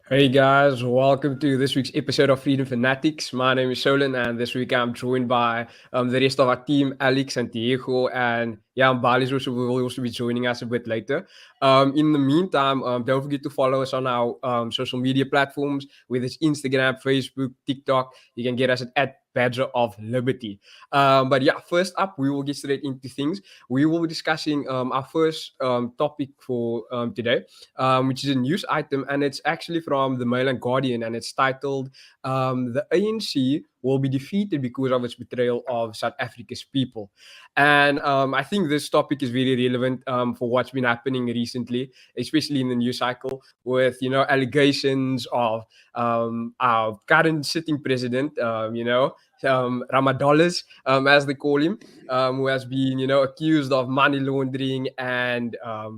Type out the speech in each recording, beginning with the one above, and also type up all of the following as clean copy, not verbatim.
Hey guys, welcome to this week's episode of Freedom Fanatics. My name is Solon, and this week I'm joined by the rest of our team, Alex and Diego, and yeah, Bali's also will also be joining us a bit later. In the meantime, don't forget to follow us on our social media platforms, whether it's Instagram, Facebook, TikTok. You can get us at Badger of Liberty. But yeah, first up, we will get straight into things. We will be discussing our first topic for today, which is a news item, and it's actually from the Mail and Guardian, and it's titled "The ANC Will Be Defeated Because of Its Betrayal of South Africa's People." And I think this topic is very relevant for what's been happening recently, especially in the news cycle, with allegations of our current sitting president, Ramadollars, as they call him, who has been, accused of money laundering and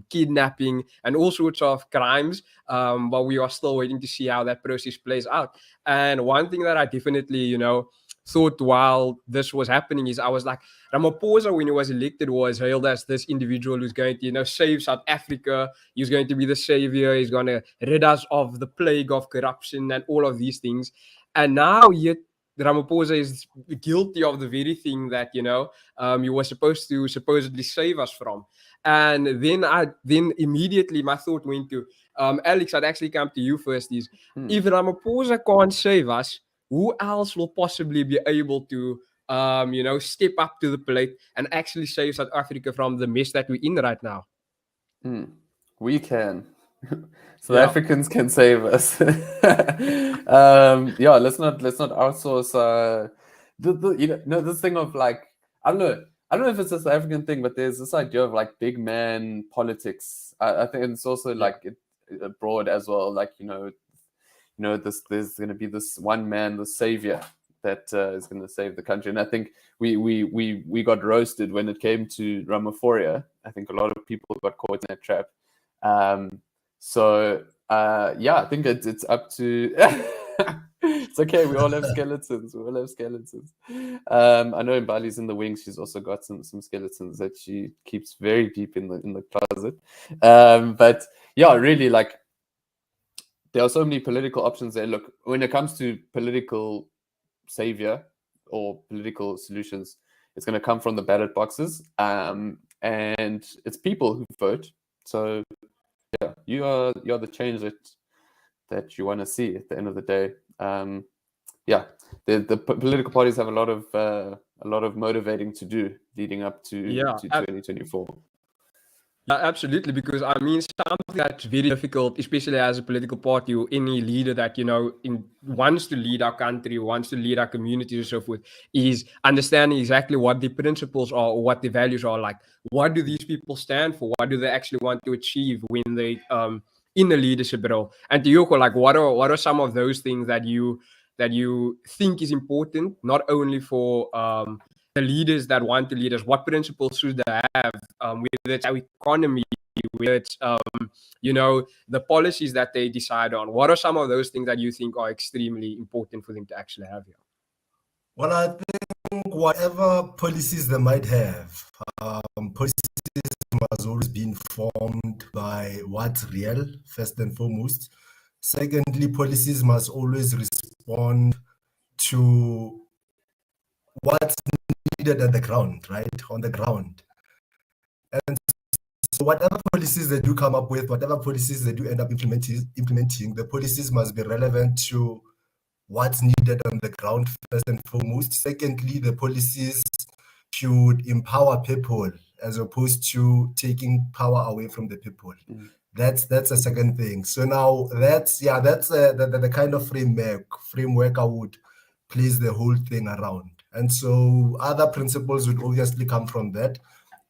kidnapping and all sorts of crimes. But we are still waiting to see how that process plays out. And one thing that I definitely, thought while this was happening is I was like, Ramaphosa, when he was elected, was hailed as this individual who's going to, save South Africa. He's going to be the savior. He's going to rid us of the plague of corruption and all of these things. And now yet Ramaphosa is guilty of the very thing that he was supposed to supposedly save us from. And then immediately my thought went to Alex. I'd actually come to you first. Is if Ramaphosa can't save us, who else will possibly be able to step up to the plate and actually save South Africa from the mess that we're in right now? We can. South Yeah. Africans can save us. Let's not outsource. This thing of like I don't know if it's a South African thing, but there's this idea of like big man politics. I think it's also like abroad as well. Like there's going to be this one man, the savior that is going to save the country. And I think we got roasted when it came to Ramaphosa. I think a lot of people got caught in that trap. I think it's up to. It's okay. We all have skeletons. I know Mbali's in the wings. She's also got some skeletons that she keeps very deep in the closet. But yeah, really, like there are so many political options there. Look, when it comes to political savior or political solutions, it's going to come from the ballot boxes, and it's people who vote. So yeah, you're the change that you want to see at the end of the day. The political parties have a lot of motivating to do leading up to 2024. Yeah, absolutely. Because I mean, something that's very difficult, especially as a political party or any leader that wants to lead our country, wants to lead our communities, and so forth, is understanding exactly what the principles are or what the values are. Like, what do these people stand for? What do they actually want to achieve when they in a leadership role? And to Yoko, like, what are some of those things that you think is important, not only for the leaders that want to lead us? What principles should they have, whether it's our economy, whether it's the policies that they decide on? What are some of those things that you think are extremely important for them to actually have here? Well, I think whatever policies they might have, policies must always be informed by what's real, first and foremost. Secondly, policies must always respond to what's needed at the ground, right? On the ground. And so whatever policies they do come up with, whatever policies they do end up implementing, the policies must be relevant to what's needed on the ground, first and foremost. Secondly, the policies should empower people as opposed to taking power away from the people. That's a second thing. So now that's the kind of framework I would place the whole thing around. And so other principles would obviously come from that.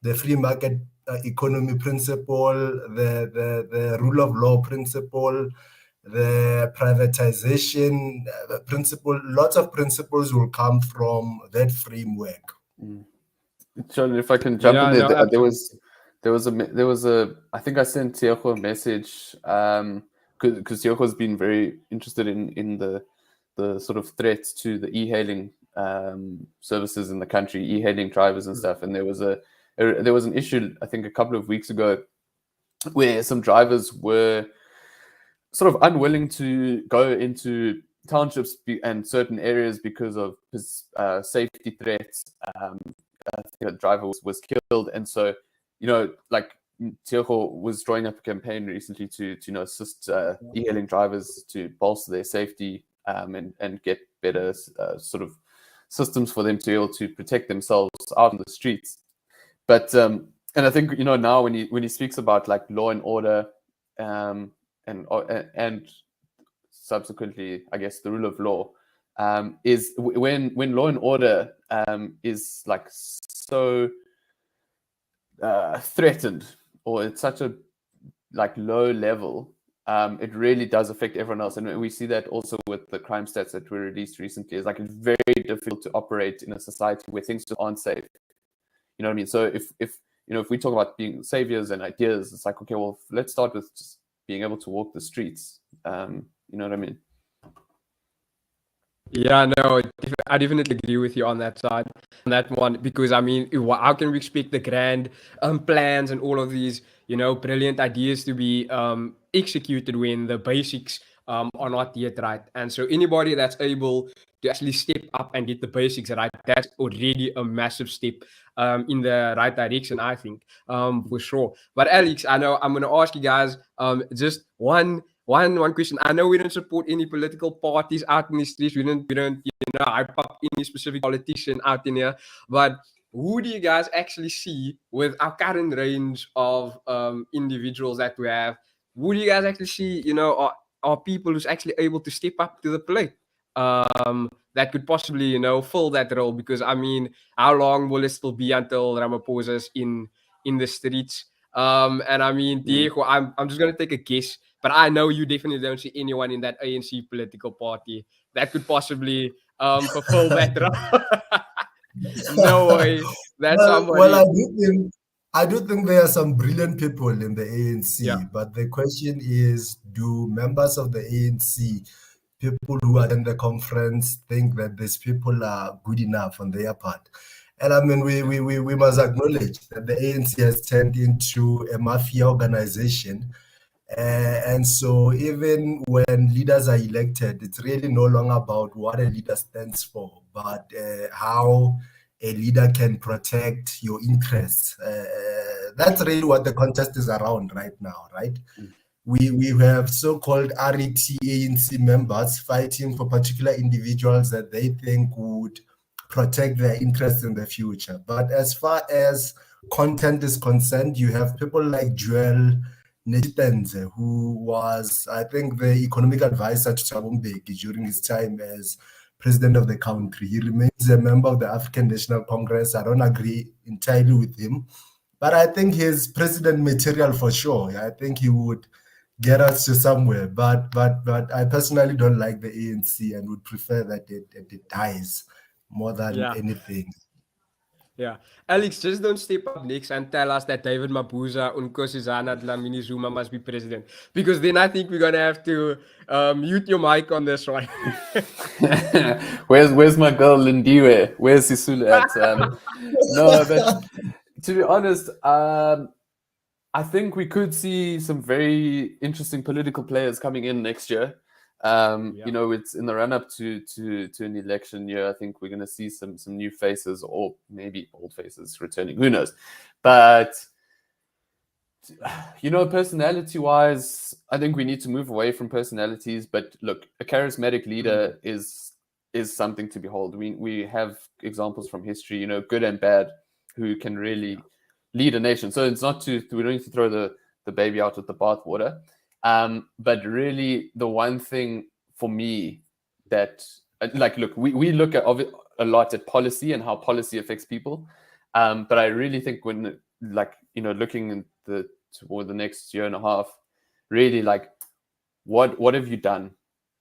The free market economy principle, the rule of law principle, the privatization principle. Lots of principles will come from that framework. John, if I can jump in there, there was a I think I sent Tiago a message because Tiago has been very interested in the sort of threats to the e-hailing services in the country, e-hailing drivers and stuff. And there was an issue, I think, a couple of weeks ago where some drivers were sort of unwilling to go into townships and certain areas because of his safety threats. I think a driver was killed, and so like Tiogo was drawing up a campaign recently to assist e-hailing drivers to bolster their safety and get better sort of systems for them to be able to protect themselves out on the streets. But and I think now when he speaks about like law and order and subsequently, I guess, the rule of law, is when law and order is like so threatened, or it's such a like low level, it really does affect everyone else. And we see that also with the crime stats that were released recently. It's like it's very difficult to operate in a society where things just aren't safe. You know what I mean? So if we talk about being saviors and ideas, it's like, okay, well, let's start with just being able to walk the streets. You know what I mean? Yeah, no, I definitely agree with you on that side, on that one, because I mean, how can we expect the grand plans and all of these, brilliant ideas to be executed when the basics are not yet right? And so anybody that's able to actually step up and get the basics right, that's already a massive step in the right direction, I think, for sure. But Alex, I know I'm going to ask you guys just one question. I know we don't support any political parties out in the streets. We don't hype up any specific politician out in here. But who do you guys actually see with our current range of individuals that we have? Who do you guys actually see, are people who's actually able to step up to the plate? That could possibly, fill that role. Because I mean, how long will it still be until Ramaphosa's in the streets? And I mean, Diego, I'm just gonna take a guess, but I know you definitely don't see anyone in that ANC political party that could possibly fulfill that role. No way. That's Well, somebody. I do think there are some brilliant people in the ANC, Yeah. but the question is, do members of the ANC, people who attend the conference, think that these people are good enough on their part? And I mean, we must acknowledge that the ANC has turned into a mafia organization. And so even when leaders are elected, it's really no longer about what a leader stands for, but how a leader can protect your interests. That's really what the contest is around right now, right? We have so-called RET ANC members fighting for particular individuals that they think would protect their interests in the future. But as far as content is concerned, you have people like Joel Netitenze, who was, I think, the economic advisor to Thabo Mbeki during his time as president of the country. He remains a member of the African National Congress. I don't agree entirely with him, but I think he's president material for sure. I think he would get us to somewhere. But I personally don't like the ANC and would prefer that it dies more than anything. Yeah. Alex, just don't step up next and tell us that David Mabuza and Nkosazana Dlamini Zuma must be president. Because then I think we're going to have to mute your mic on this one. Where's my girl Lindiwe? Where's Sisulu at? No, but to be honest, I think we could see some very interesting political players coming in next year. It's in the run-up to an election year. I think we're going to see some new faces, or maybe old faces returning. Who knows? But personality-wise, I think we need to move away from personalities. But look, a charismatic leader is something to behold. We have examples from history, good and bad, who can really lead a nation. So it's not we don't need to throw the baby out with the bathwater. But really, the one thing for me that, look, we look at a lot at policy and how policy affects people. But I really think when, looking toward the next year and a half, really, what have you done?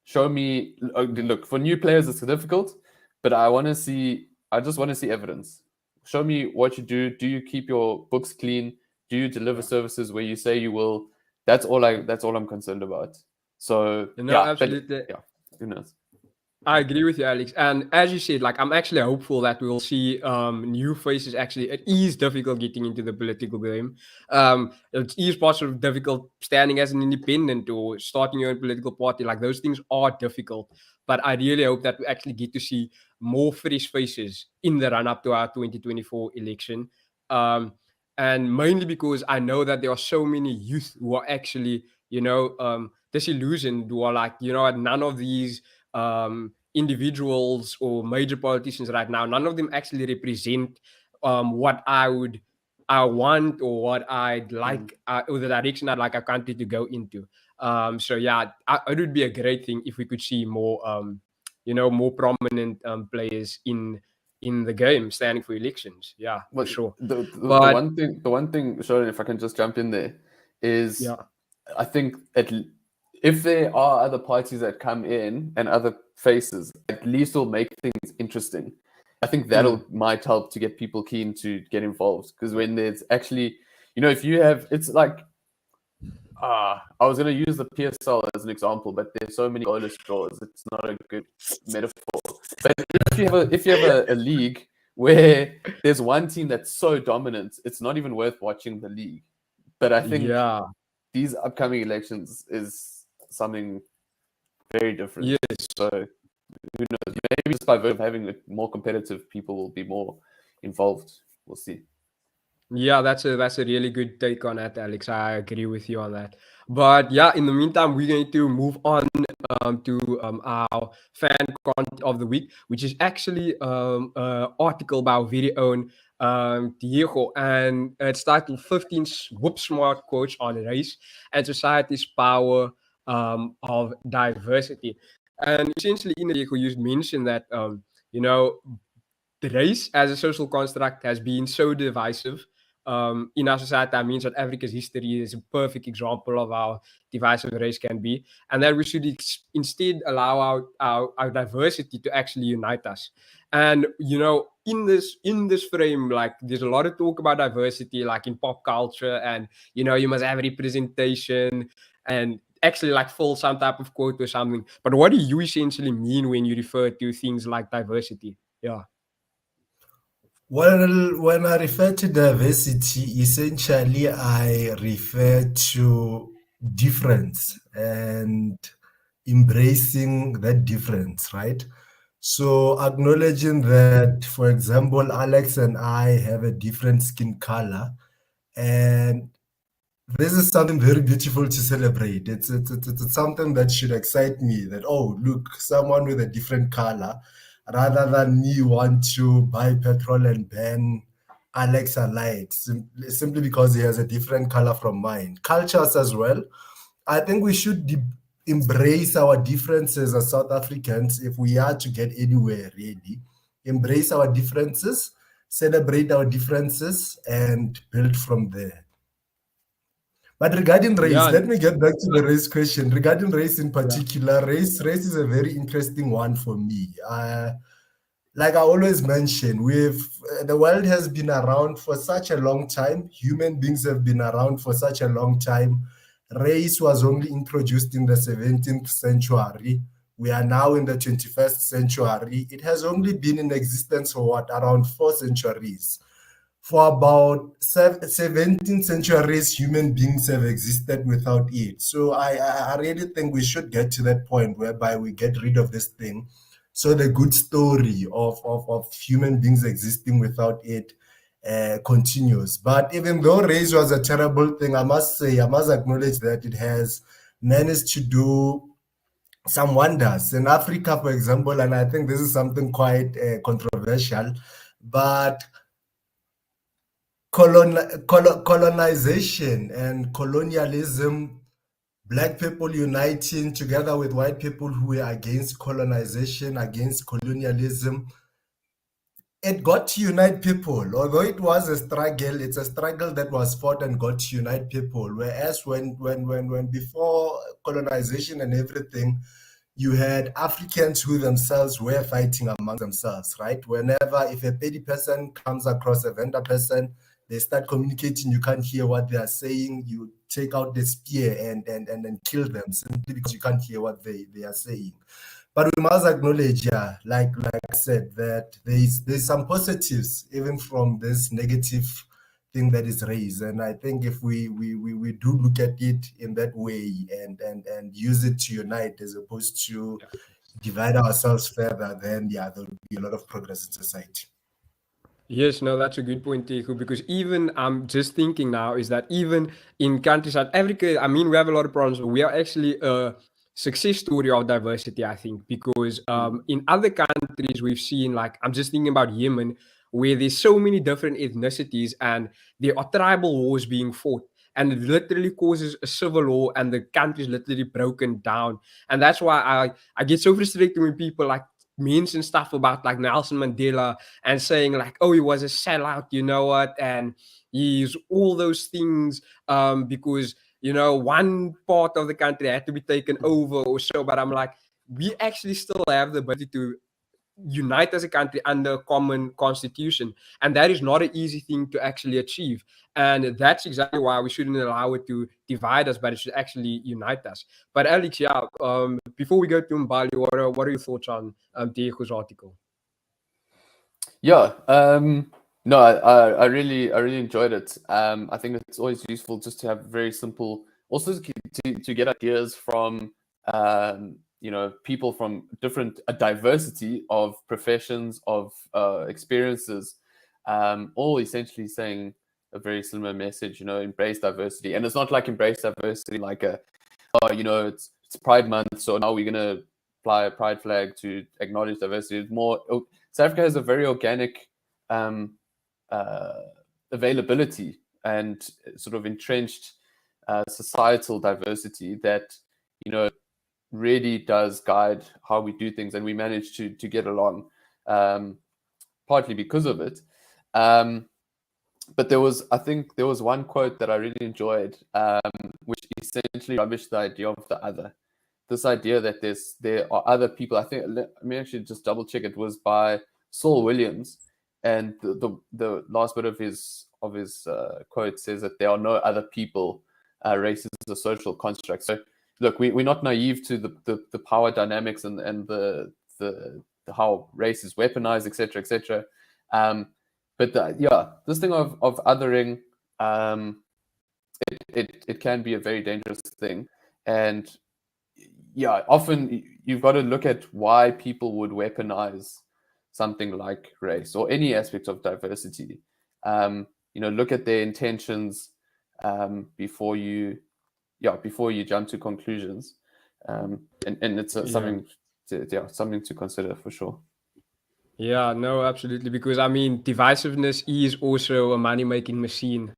Show me. Look, for new players, it's difficult, but I just want to see evidence. Show me what you do. Do you keep your books clean? Do you deliver services where you say you will? That's all I'm concerned about. So absolutely. Who knows? I agree with you, Alex. And as you said, like I'm actually hopeful that we'll see new faces. Actually, it is difficult getting into the political game. It is possible difficult standing as an independent or starting your own political party. Like those things are difficult. But I really hope that we actually get to see more fresh faces in the run up to our 2024 election. Um, and mainly because I know that there are so many youth who are actually, disillusioned, who are like, none of these individuals or major politicians right now, none of them actually represent what I want or what I'd Mm. like, or the direction I'd like our country to go into. So yeah, it would be a great thing if we could see more, more prominent players in the game standing for elections. Yeah, for But sure. the But one thing, Sharon, if I can just jump in there, is yeah, I think if there are other parties that come in and other faces, at least it'll make things interesting. I think that'll might help to get people keen to get involved, because when there's actually, if you have, it's like, I was going to use the PSL as an example, but there's so many goalless draws. It's not a good metaphor. But if you have a league where there's one team that's so dominant, it's not even worth watching the league. But I think yeah, these upcoming elections is something very different. yes. So who knows? Maybe just by virtue of having more competitive people will be more involved. We'll see. Yeah, that's a really good take on that, Alex. I agree with you on that. But yeah, in the meantime, we're going to move on to our fan content of the week, which is actually article by our very own Diego, and it's titled "15 Whoop Smart Quotes on Race and Society's Power of Diversity." And essentially, in Diego, you mentioned that you know the race as a social construct has been so divisive in our society. That means that Africa's history is a perfect example of how divisive race can be, and that we should instead allow our diversity to actually unite us. And in this frame, like there's a lot of talk about diversity, like in pop culture, and you must have representation and actually like fill some type of quote or something. But what do you essentially mean when you refer to things like diversity? Yeah. Well, when I refer to diversity, essentially I refer to difference and embracing that difference, right? So acknowledging that, for example, Alex and I have a different skin color, and this is something very beautiful to celebrate. It's something that should excite me, that, oh, look, someone with a different color, rather than me want to buy petrol and ban Alex alike, simply because he has a different color from mine. Cultures as well. I think we should embrace our differences as South Africans if we are to get anywhere, really. Embrace our differences, celebrate our differences, and build from there. But regarding race, Yeah. let me get back to the race question. Regarding race in Yeah. particular, race is a very interesting one for me. Like I always mention, the world has been around for such a long time. Human beings have been around for such a long time. Race was only introduced in the 17th century. We are now in the 21st century. It has only been in existence for around 4 centuries. For about 17 centuries, human beings have existed without it. So I really think we should get to that point whereby we get rid of this thing. So the good story of human beings existing without it continues. But even though race was a terrible thing, I must acknowledge that it has managed to do some wonders. In Africa, for example, and I think this is something quite controversial, but colonization and colonialism, black people uniting together with white people who were against colonization, against colonialism, it got to unite people. Although it was a struggle, it's a struggle that was fought and got to unite people. Whereas when before colonization and everything, you had Africans who themselves were fighting among themselves, right? Whenever, if a petty person comes across a vendor person, they start communicating, you can't hear what they are saying, you take out the spear and kill them simply because you can't hear what they are saying. But we must acknowledge, yeah, like I said, that there's some positives even from this negative thing that is raised. And I think if we do look at it in that way and use it to unite as opposed to divide ourselves further, then yeah, there will be a lot of progress in society. Yes, no, that's a good point, Teku, because even I'm just thinking now is that even in countries like Africa, I mean, we have a lot of problems, but we are actually a success story of diversity, I think, because in other countries we've seen, like, I'm just thinking about Yemen, where there's so many different ethnicities and there are tribal wars being fought. And it literally causes a civil war, and the country is literally broken down. And that's why I get so frustrated when people like mention stuff about like Nelson Mandela and saying like, oh, he was a sellout, you know what, and he's all those things because you know one part of the country had to be taken over or so. But I'm like, we actually still have the ability to unite as a country under a common constitution, and that is not an easy thing to actually achieve. And that's exactly why we shouldn't allow it to divide us, but it should actually unite us. But Alex, yeah, before we go to Mbali, what are your thoughts on Diego's article? Yeah, no, I really enjoyed it. I think it's always useful just to have very simple, also to get ideas from you know, people from different, a diversity of professions, of experiences, all essentially saying a very similar message. You know, embrace diversity, and it's not like embrace diversity like a, oh, you know, it's Pride Month, so now we're gonna fly a pride flag to acknowledge diversity. It's more, South Africa has a very organic availability and sort of entrenched societal diversity that, you know, really does guide how we do things, and we manage to get along, partly because of it. But I think there was one quote that I really enjoyed, which essentially rubbished the idea of the other. This idea that there are other people. I think, let me actually just double check. It was by Saul Williams, and the last bit of his quote says that there are no other people. Race is a social construct. So look, we're not naive to the power dynamics and the how race is weaponized, etc., etc. But yeah, this thing of othering, it can be a very dangerous thing, and yeah, often you've got to look at why people would weaponize something like race or any aspect of diversity. You know, look at their intentions before you jump to conclusions. And it's something to consider for sure. Yeah, no, absolutely. Because I mean, divisiveness is also a money-making machine,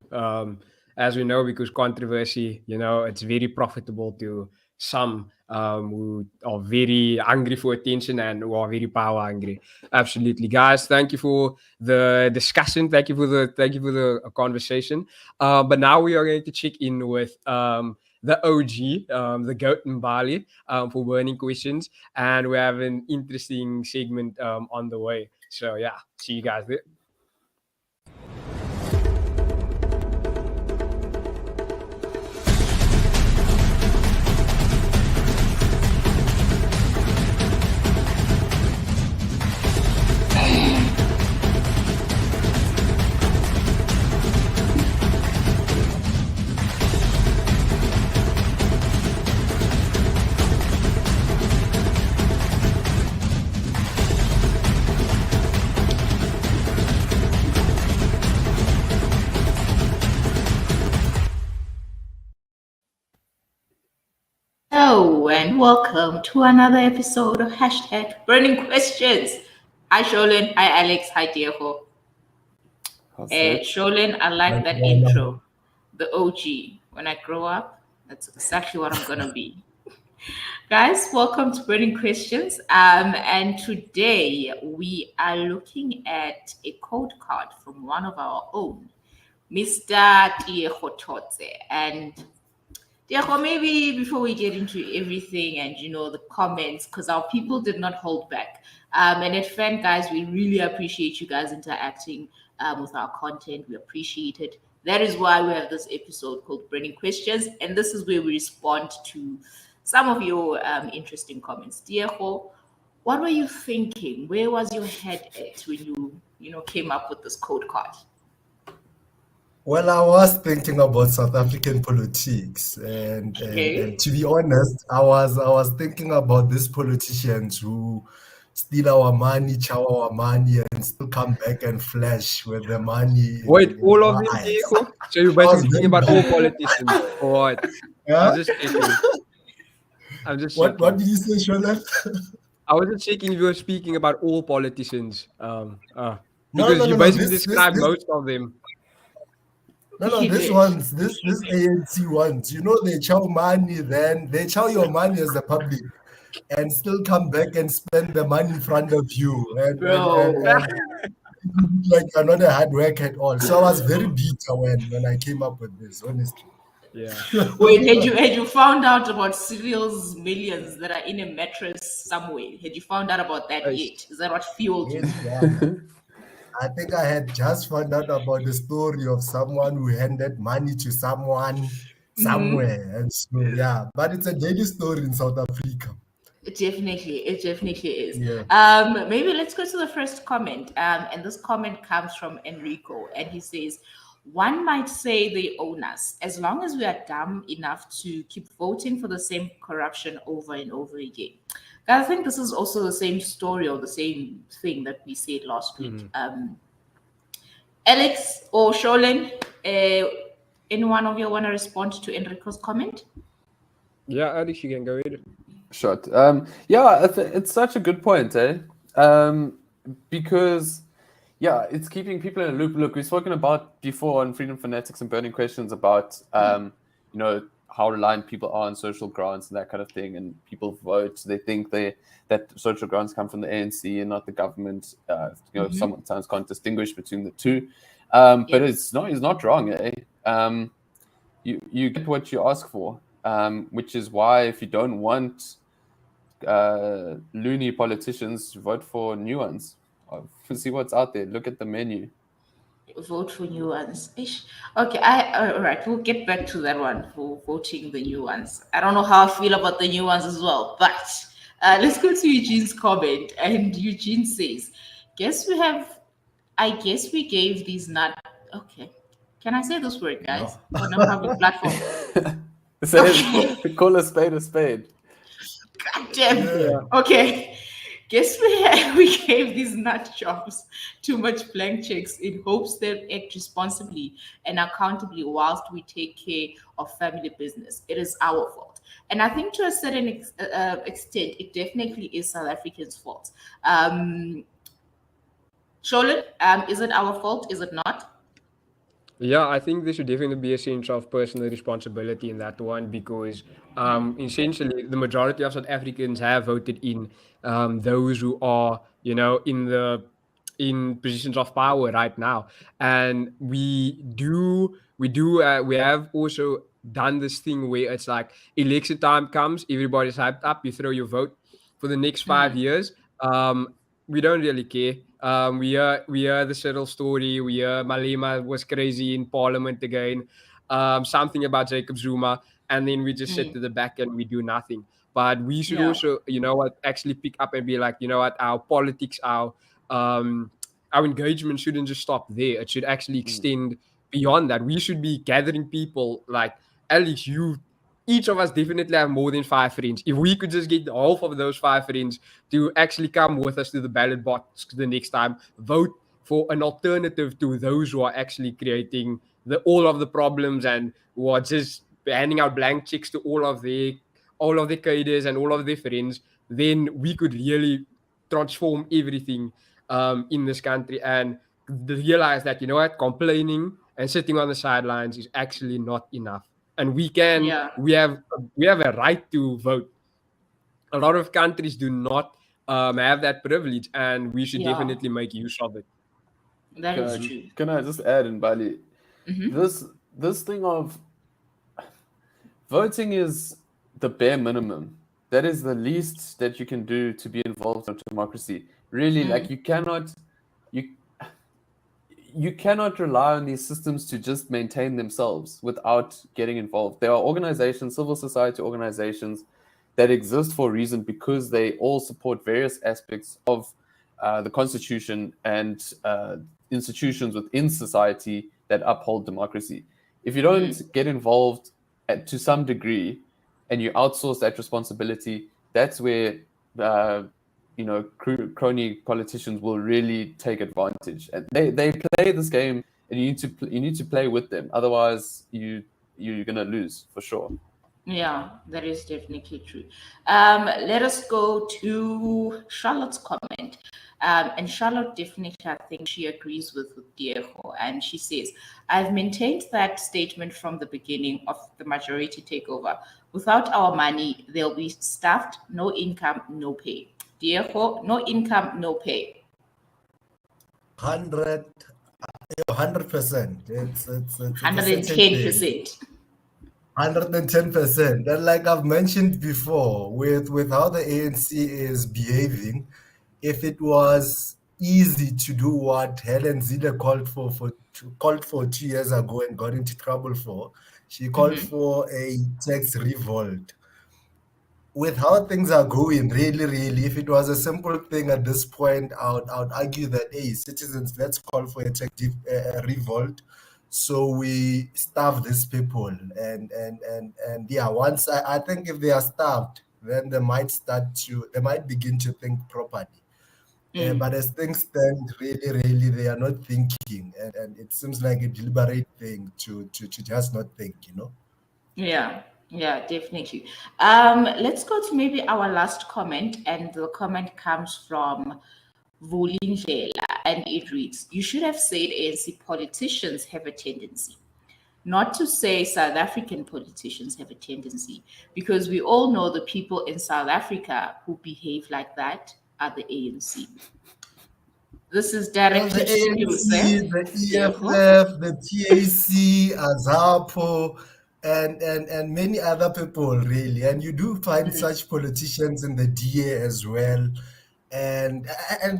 as we know, because controversy, you know, it's very profitable to some who are very hungry for attention and who are very power hungry. Absolutely, guys. Thank you for the discussion. Thank you for the conversation. But now we are going to check in with the OG, the GOAT Mbali, for burning questions, and we have an interesting segment on the way. So yeah, see you guys there. Hello and welcome to another episode of #Burning Questions. Hi Sholin, hi Alex, hi Diego. Sholin, I like that intro. The OG. When I grow up, that's exactly what I'm gonna be. Guys, welcome to Burning Questions. And today we are looking at a code card from one of our own, Mr. Diego Totse. And Diego, maybe before we get into everything and, you know, the comments, because our people did not hold back. And at Fan, guys, we really appreciate you guys interacting with our content. We appreciate it. That is why we have this episode called Burning Questions. And this is where we respond to some of your interesting comments. Diego, what were you thinking? Where was your head at when you came up with this code card? Well, I was thinking about South African politics, and to be honest, I was thinking about these politicians who steal our money, chow our money, and still come back and flash with the money Wait, in all of our them, eyes. Diego? So you're I was basically thinking very about all bad. politicians, or what? I Yeah? was just checking. I'm just What checking. did you say, Shola? I was just checking if you were speaking about all politicians. No, Because no, you no, no. basically described most of them. No, no, He this did. ones, this ANC ones, they chow money, then they chow your money as the public and still come back and spend the money in front of you Bro. and like you're not a hard work at all. So I was very bitter when I came up with this, honestly. Yeah. Wait, had you found out about Cyril's millions that are in a mattress somewhere? Had you found out about that Yes. yet? Is that what fueled you? Yes, yeah. I think I had just found out about the story of someone who handed money to someone somewhere. And so, yeah, but it's a daily story in South Africa. It definitely is. Yeah. Maybe let's go to the first comment. And this comment comes from Enrico, and he says, "One might say they own us as long as we are dumb enough to keep voting for the same corruption over and over again." I think this is also the same story or the same thing that we said last week. Alex or Sholin, any one of you want to respond to Enrico's comment? Yeah, Alex, you can go ahead. Shot. Yeah, it's such a good point, eh? Because it's keeping people in a loop. Look, we've spoken about before on Freedom Fanatics and Burning Questions about how reliant people are on social grants and that kind of thing, and people vote. They think that social grants come from the ANC and not the government. Sometimes can't distinguish between the two. But it's not wrong, eh? You get what you ask for, which is why if you don't want loony politicians, vote for new ones. See what's out there. Look at the menu. Vote for new ones. Ish. Okay, all right. We'll get back to that one for voting the new ones. I don't know how I feel about the new ones as well, but let's go to Eugene's comment. And Eugene says, I guess we gave these not." Okay. Can I say this word, guys? On a public platform. Call a spade a spade. God damn. Yeah. Okay. Guess we gave these nut jobs too much blank checks in hopes they'll act responsibly and accountably whilst we take care of family business. It is our fault. And I think to a certain extent, it definitely is South Africans' fault. Sholin, is it our fault? Is it not? Yeah, I think there should definitely be a sense of personal responsibility in that one because essentially the majority of South Africans have voted in those who are, in positions of power right now, and we have also done this thing where it's like election time comes, everybody's hyped up, you throw your vote for the next 5 years. We don't really care. We hear the Cyril story. We hear Malema was crazy in Parliament again. Something about Jacob Zuma, and then we just sit to the back and we do nothing. But we should also, actually pick up and be like, our politics, our engagement shouldn't just stop there. It should actually extend beyond that. We should be gathering people like at least each of us definitely have more than 5 friends. If we could just get half of those 5 friends to actually come with us to the ballot box the next time, vote for an alternative to those who are actually creating all of the problems and who are just handing out blank checks to all of their cadres and all of their friends, then we could really transform everything in this country and realize that, complaining and sitting on the sidelines is actually not enough. And we have a right to vote. A lot of countries do not have that privilege, and we should definitely make use of it. That is true. Can I just add in, Bali? This thing of voting is the bare minimum. That is the least that you can do to be involved in democracy. Really, like you cannot rely on these systems to just maintain themselves without getting involved. There are organizations, civil society organizations, that exist for a reason because they all support various aspects of the constitution and institutions within society that uphold democracy. If you don't get involved to some degree and you outsource that responsibility, that's where crony politicians will really take advantage. And they play this game, and you need to play with them. Otherwise, you're gonna lose for sure. Yeah, that is definitely true. Let us go to Charlotte's comment. And Charlotte definitely, I think she agrees with Diego. And she says, I've maintained that statement from the beginning of the majority takeover. Without our money, they'll be stuffed, no income, no pay. Diego, no income, no pay. 100%. It's a certain thing. 110%. 110%. And like I've mentioned before, with how the ANC is behaving, if it was easy to do what Helen Zille called for 2 years ago and got into trouble for, she called for a tax revolt. With how things are going, really, if it was a simple thing at this point, I would argue that, hey, citizens, let's call for a revolt, so we starve these people, and yeah, once I think if they are starved, then they might begin to think properly. But as things stand, really, they are not thinking, and it seems like a deliberate thing to just not think, Yeah, definitely. Let's go to maybe our last comment, and the comment comes from Vulindlela, and it reads, you should have said ANC politicians have a tendency. Not to say South African politicians have a tendency, because we all know the people in South Africa who behave like that are the ANC. This is directed to you, sir. The EFF, the TAC, AZAPO, and many other people, really. And you do find such politicians in the DA as well. And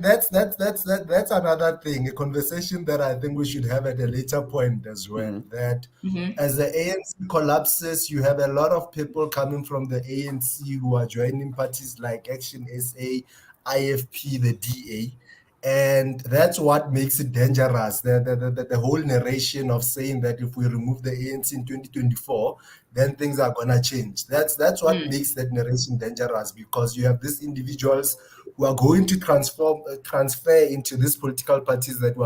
that's another thing, a conversation that I think we should have at a later point as well. That as the ANC collapses, you have a lot of people coming from the ANC who are joining parties like Action SA, IFP, the DA. And that's what makes it dangerous. The whole narration of saying that if we remove the ANC in 2024, then things are gonna change. That's what makes that narration dangerous, because you have these individuals who are going to transfer into these political parties that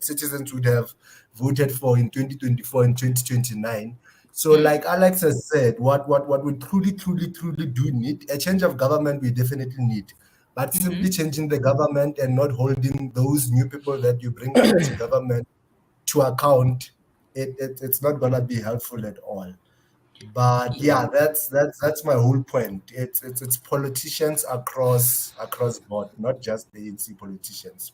citizens would have voted for in 2024 and 2029. So, like Alex has said, what we truly do need, a change of government we definitely need. But simply changing the government and not holding those new people that you bring into government to account, it's not gonna be helpful at all. But yeah, that's my whole point. It's politicians across board, not just the ANC politicians.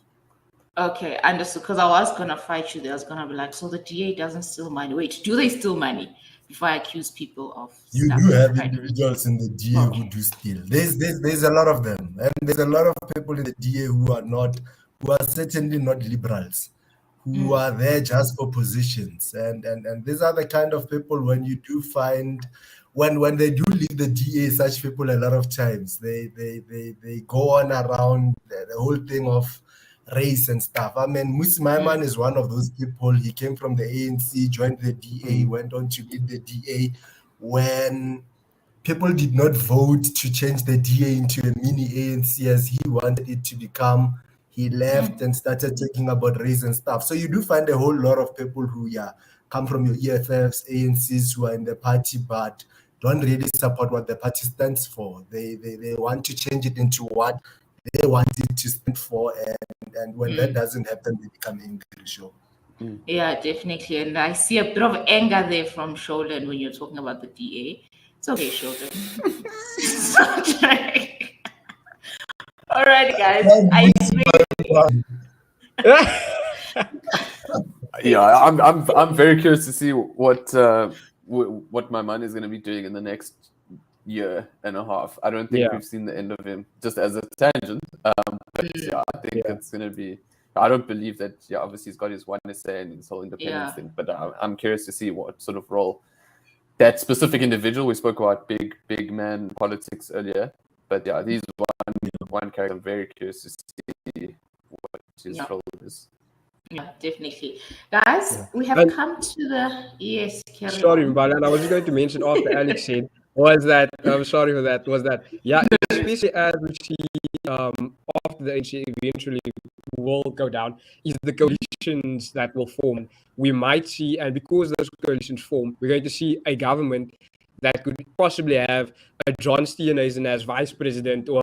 Okay, understood. Because I was gonna fight you there. I was gonna be like, so the DA doesn't steal money. Wait, do they steal money? Before I accuse people of you stuff. do have individuals in the DA who do steal. There's a lot of them, and there's a lot of people in the DA who are certainly not liberals, who are there just for positions, and these are the kind of people when you do find when they do leave the DA, such people a lot of times they go on around the whole thing of race and stuff. I mean, Musi Maiman is one of those people. He came from the ANC, joined the DA, went on to lead the DA when people did not vote to change the DA into a mini ANC as he wanted it to become. He left and started talking about race and stuff. So you do find a whole lot of people who come from your EFFs, ANCs, who are in the party but don't really support what the party stands for. They want to change it into what they want it to stand for, and when that doesn't happen, they become angry. Sure. Yeah, definitely. And I see a bit of anger there from Sheldon when you're talking about the DA. It's okay, Sheldon. All right, guys. I'm very curious to see what my man is going to be doing in the next year and a half. I don't think we've seen the end of him, just as a tangent. But I think it's going to be. I don't believe that. Obviously he's got his one say and his whole independence thing. But I'm curious to see what sort of role that specific individual. We spoke about big man politics earlier, but yeah, these one character. I'm very curious to see what his role is. Yeah, definitely. Guys, we have come to the... Yes, Sorry, Mbala, I was just going to mention after Alex said was that sorry for that, was that especially as we see after the ANC eventually will go down, is the coalitions that will form. We might see, and because those coalitions form, we're going to see a government that could possibly have a John Steenhuisen as vice president, or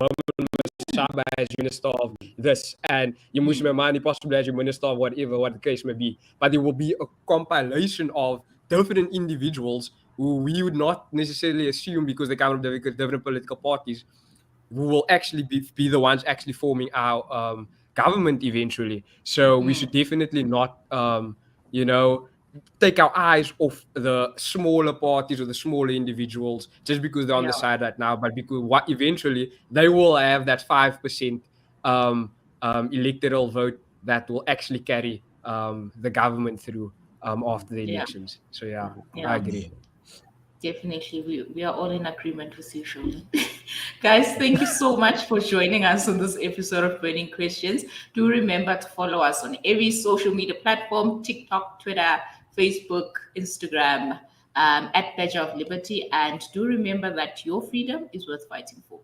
Saba as minister of this, and Yamusi Memani possibly as your minister of whatever, what the case may be. But there will be a compilation of different individuals who we would not necessarily assume, because they come from different political parties, who will actually be the ones actually forming our government eventually. So we should definitely not, take our eyes off the smaller parties or the smaller individuals just because they're on the side right now, but because what eventually they will have that 5% electoral vote that will actually carry the government through after the elections. So I agree. Definitely, we are all in agreement with you, Shirley. Guys, thank you so much for joining us on this episode of Burning Questions. Do remember to follow us on every social media platform: TikTok, Twitter, Facebook, Instagram, at Badger of Liberty. And do remember that your freedom is worth fighting for.